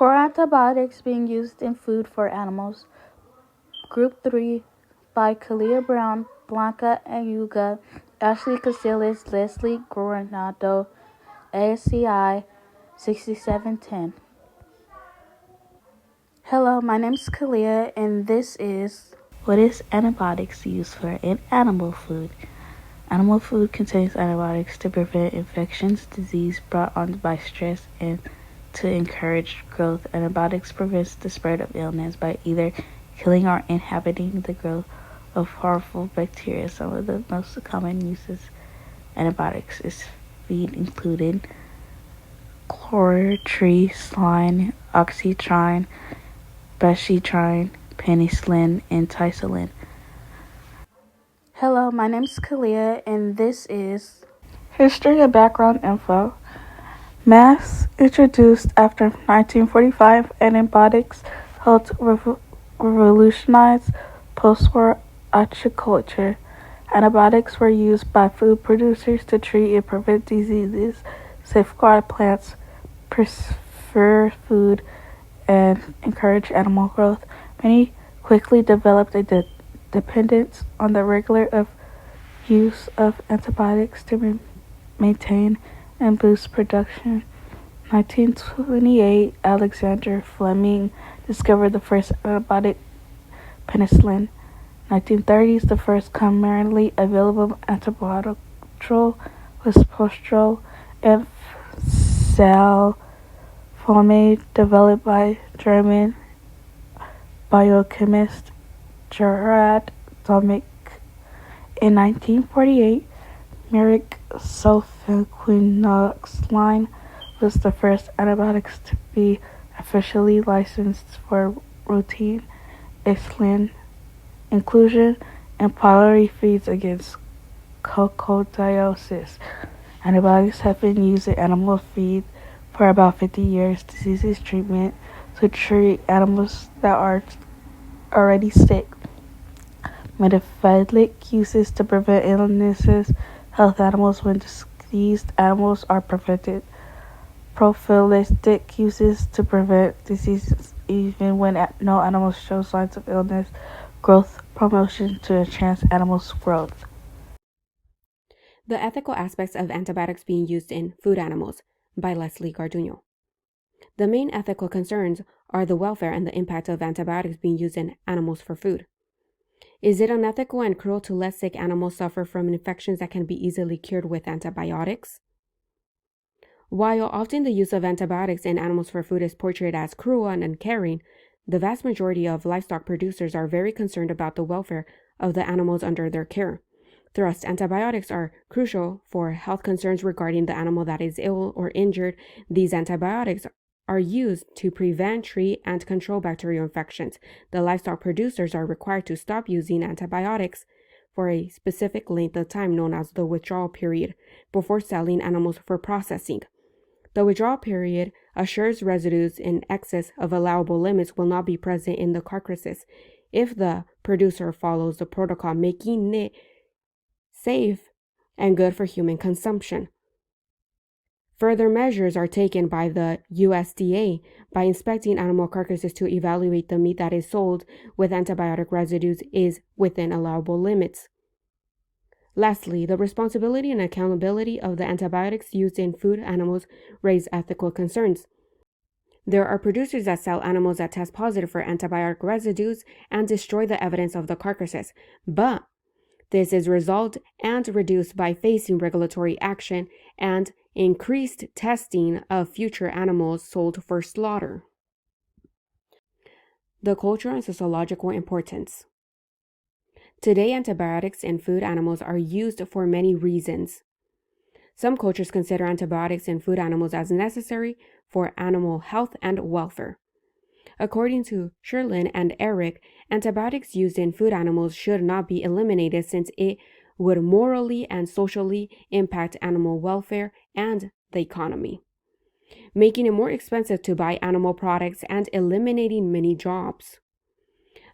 For antibiotics being used in food for animals, Group 3 by Kalia Brown, Blanca Ayuga, Ashley Casillas, Leslie Coronado, ASCI 6710. Hello, my name is Kalia, and this is what is antibiotics used for in animal food? Animal food contains antibiotics to prevent infections, disease brought on by stress, and to encourage growth. Antibiotics prevents the spread of illness by either killing or inhibiting the growth of harmful bacteria. Some of the most common uses antibiotics is feed included chlorotrisine, oxytrine, bacitrine, penicillin, and ticillin. Hello, my name is Kalia, and this is History and Background Info. Mass introduced after 1945, antibiotics helped revolutionize post-war agriculture. Antibiotics were used by food producers to treat and prevent diseases, safeguard plants, preserve food, and encourage animal growth. Many quickly developed a dependence on the regular use of antibiotics to maintain and boost production. 1928, Alexander Fleming discovered the first antibiotic, penicillin. 1930s, the first commercially available antibiotic was postrol and sulfonamide, developed by German biochemist Gerard Domik. In 1948, Merrick sulfoquinoxline was the first antibiotics to be officially licensed for routine insulin inclusion and pylori feeds against coccidiosis. Antibiotics have been used in animal feed for about 50 years. Disease treatment to treat animals that are already sick. Metaphilic uses to prevent illnesses. Health animals when diseased animals are prevented. Prophylactic uses to prevent diseases even when no animals show signs of illness. Growth promotion to enhance animals' growth. The Ethical Aspects of Antibiotics Being Used in Food Animals by Leslie Garduño. The main ethical concerns are the welfare and the impact of antibiotics being used in animals for food. Is it unethical and cruel to let sick animals suffer from infections that can be easily cured with antibiotics? While often the use of antibiotics in animals for food is portrayed as cruel and uncaring, the vast majority of livestock producers are very concerned about the welfare of the animals under their care. Thus, antibiotics are crucial for health concerns regarding the animal that is ill or injured. These antibiotics are used to prevent, treat, and control bacterial infections. The livestock producers are required to stop using antibiotics for a specific length of time known as the withdrawal period before selling animals for processing. The withdrawal period assures residues in excess of allowable limits will not be present in the carcasses if the producer follows the protocol, making it safe and good for human consumption. Further measures are taken by the USDA by inspecting animal carcasses to evaluate the meat that is sold with antibiotic residues is within allowable limits. Lastly, the responsibility and accountability of the antibiotics used in food animals raise ethical concerns. There are producers that sell animals that test positive for antibiotic residues and destroy the evidence of the carcasses, but this is resolved and reduced by facing regulatory action and increased testing of future animals sold for slaughter. The cultural and sociological importance. Today, antibiotics in food animals are used for many reasons. Some cultures consider antibiotics in food animals as necessary for animal health and welfare. According to Sherlin and Eric, antibiotics used in food animals should not be eliminated since it would morally and socially impact animal welfare and the economy, making it more expensive to buy animal products and eliminating many jobs.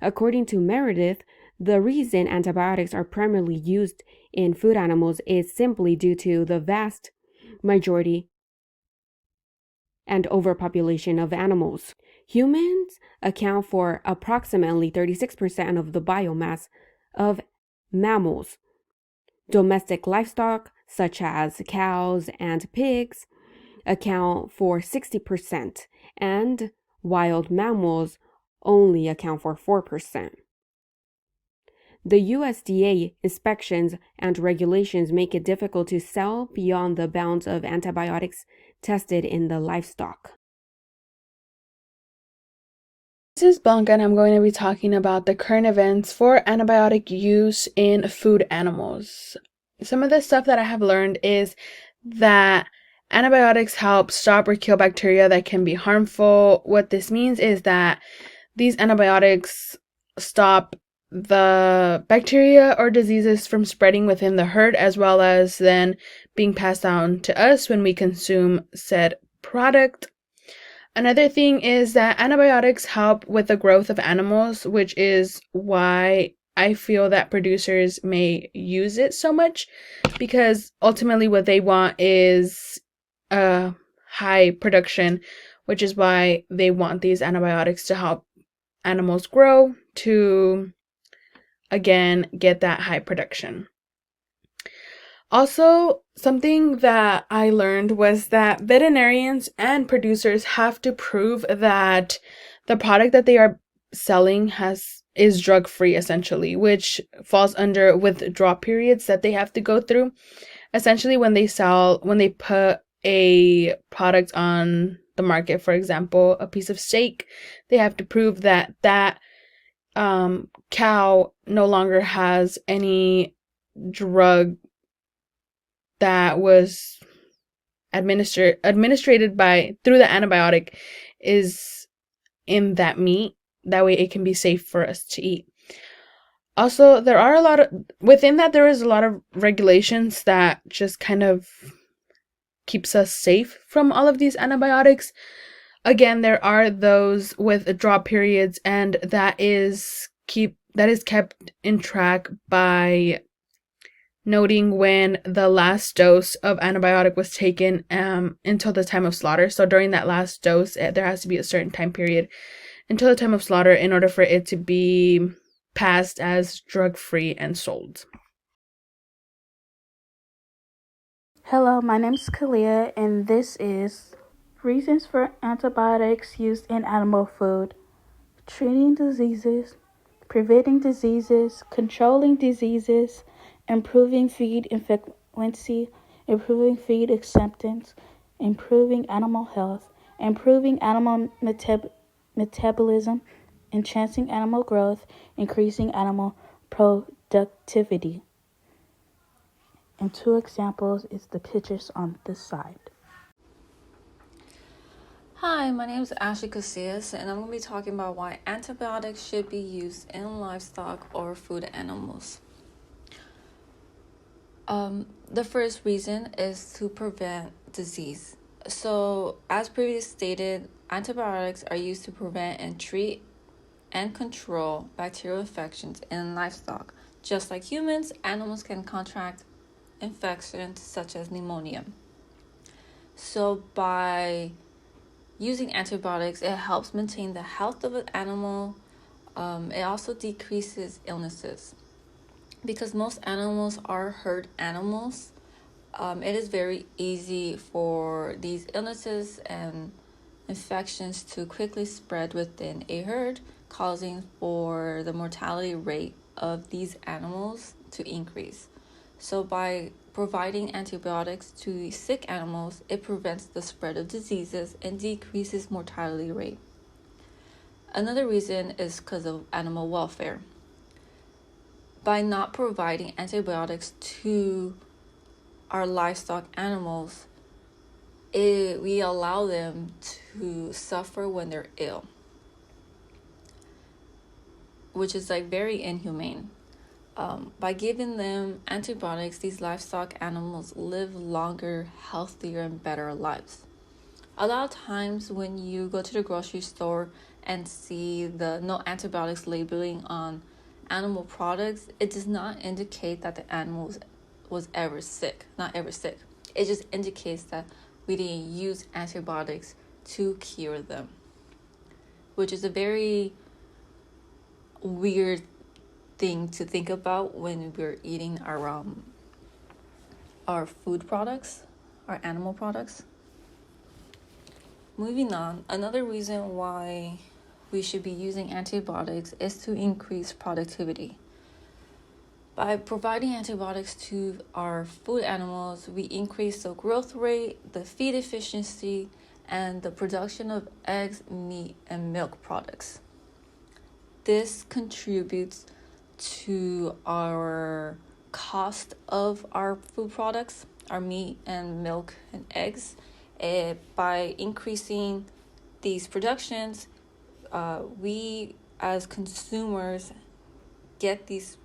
According to Meredith, the reason antibiotics are primarily used in food animals is simply due to the vast majority and overpopulation of animals. Humans account for approximately 36% of the biomass of mammals. Domestic livestock, such as cows and pigs, account for 60%, and wild mammals only account for 4%. The USDA inspections and regulations make it difficult to sell beyond the bounds of antibiotics tested in the livestock. This is Blanca, and I'm going to be talking about the current events for antibiotic use in food animals. Some of the stuff that I have learned is that antibiotics help stop or kill bacteria that can be harmful. What this means is that these antibiotics stop the bacteria or diseases from spreading within the herd, as well as then being passed down to us when we consume said product. Another thing is that antibiotics help with the growth of animals, which is why I feel that producers may use it so much, because ultimately what they want is a high production, which is why they want these antibiotics to help animals grow to, again, get that high production. Also, something that I learned was that veterinarians and producers have to prove that the product that they are selling is drug-free, essentially, which falls under withdrawal periods that they have to go through. Essentially, when they put a product on the market, for example, a piece of steak, they have to prove that cow no longer has any drug that was administrated through the antibiotic is in that meat. That way it can be safe for us to eat. Also, there is a lot of regulations that just kind of keeps us safe from all of these antibiotics. Again, there are those withdrawal periods, and that is kept in track by noting when the last dose of antibiotic was taken until the time of slaughter. So during that last dose, there has to be a certain time period until the time of slaughter in order for it to be passed as drug-free and sold. Hello, my name is Kalia, and this is Reasons for Antibiotics Used in Animal Food: Treating Diseases, Preventing Diseases, Controlling Diseases, Improving Feed Efficiency, Improving Feed Acceptance, Improving Animal Health, Improving Animal Metabolism, Enhancing Animal Growth, Increasing Animal Productivity. And two examples is the pictures on this side. Hi, my name is Ashley Casillas, and I'm going to be talking about why antibiotics should be used in livestock or food animals. The first reason is to prevent disease. So, as previously stated, antibiotics are used to prevent and treat and control bacterial infections in livestock. Just like humans, animals can contract infections such as pneumonia. So, by using antibiotics, it helps maintain the health of an animal. It also decreases illnesses. Because most animals are herd animals, it is very easy for these illnesses and infections to quickly spread within a herd, causing for the mortality rate of these animals to increase. So by providing antibiotics to sick animals, it prevents the spread of diseases and decreases mortality rate. Another reason is because of animal welfare. By not providing antibiotics to our livestock animals, we allow them to suffer when they're ill, which is very inhumane. By giving them antibiotics, these livestock animals live longer, healthier, and better lives. A lot of times when you go to the grocery store and see the no antibiotics labeling on animal products, it does not indicate that the animal was ever sick. Not ever sick. It just indicates that we didn't use antibiotics to cure them, which is a very weird thing to think about when we're eating our food products, our animal products. Moving on, another reason why we should be using antibiotics is to increase productivity. By providing antibiotics to our food animals, we increase the growth rate, the feed efficiency, and the production of eggs, meat, and milk products. This contributes to our cost of our food products, our meat and milk and eggs. By increasing these productions, we as consumers get these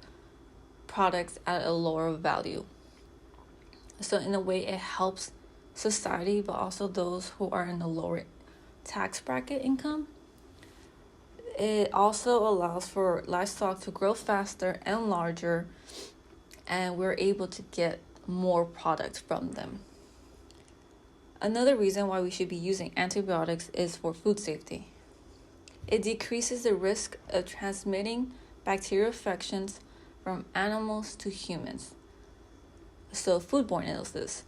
products at a lower value. So in a way, it helps society, but also those who are in the lower tax bracket income. It also allows for livestock to grow faster and larger, and we're able to get more products from them. Another reason why we should be using antibiotics is for food safety. It decreases the risk of transmitting bacterial infections from animals to humans. So foodborne illnesses.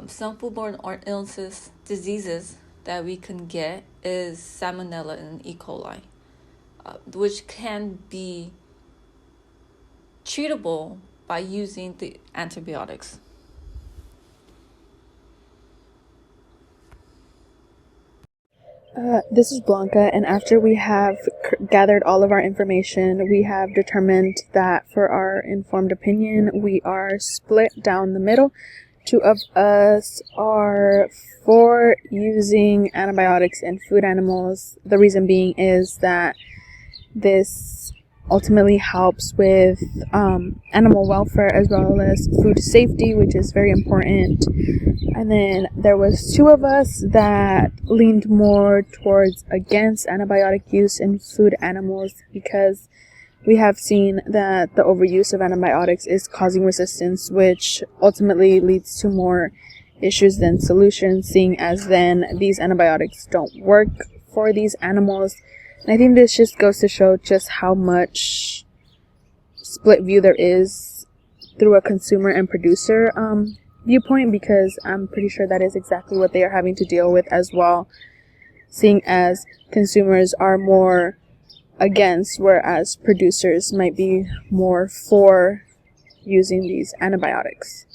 Some foodborne illnesses, diseases that we can get is Salmonella and E. coli, which can be treatable by using the antibiotics. This is Blanca, and after we have gathered all of our information, we have determined that for our informed opinion, we are split down the middle. Two of us are for using antibiotics in food animals. The reason being is that this ultimately helps with animal welfare as well as food safety, which is very important. And then there was two of us that leaned more towards against antibiotic use in food animals because we have seen that the overuse of antibiotics is causing resistance, which ultimately leads to more issues than solutions, seeing as then these antibiotics don't work for these animals. And I think this just goes to show just how much split view there is through a consumer and producer viewpoint, because I'm pretty sure that is exactly what they are having to deal with as well, seeing as consumers are more against, whereas producers might be more for using these antibiotics.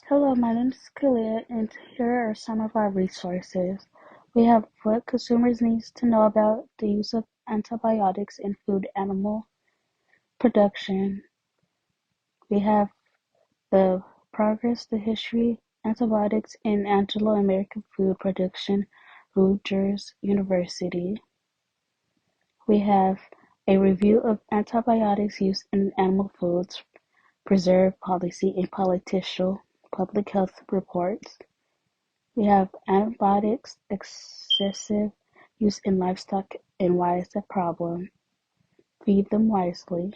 Hello, my name is Kalia, and here are some of our resources. We have what consumers need to know about the use of antibiotics in food animal production. We have the progress, the history, antibiotics in Anglo-American food production, Rutgers University. We have a review of antibiotics used in animal foods, preserve policy and political public health reports. We have antibiotics excessive use in livestock and why is a problem. Feed them wisely.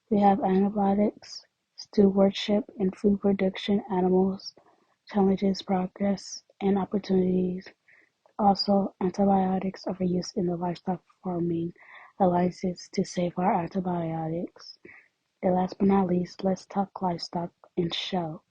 We have antibiotics stewardship in food production animals, challenges, progress, and opportunities. Also, antibiotics overuse in the livestock farming alliances to save our antibiotics. And last but not least, let's talk livestock and show.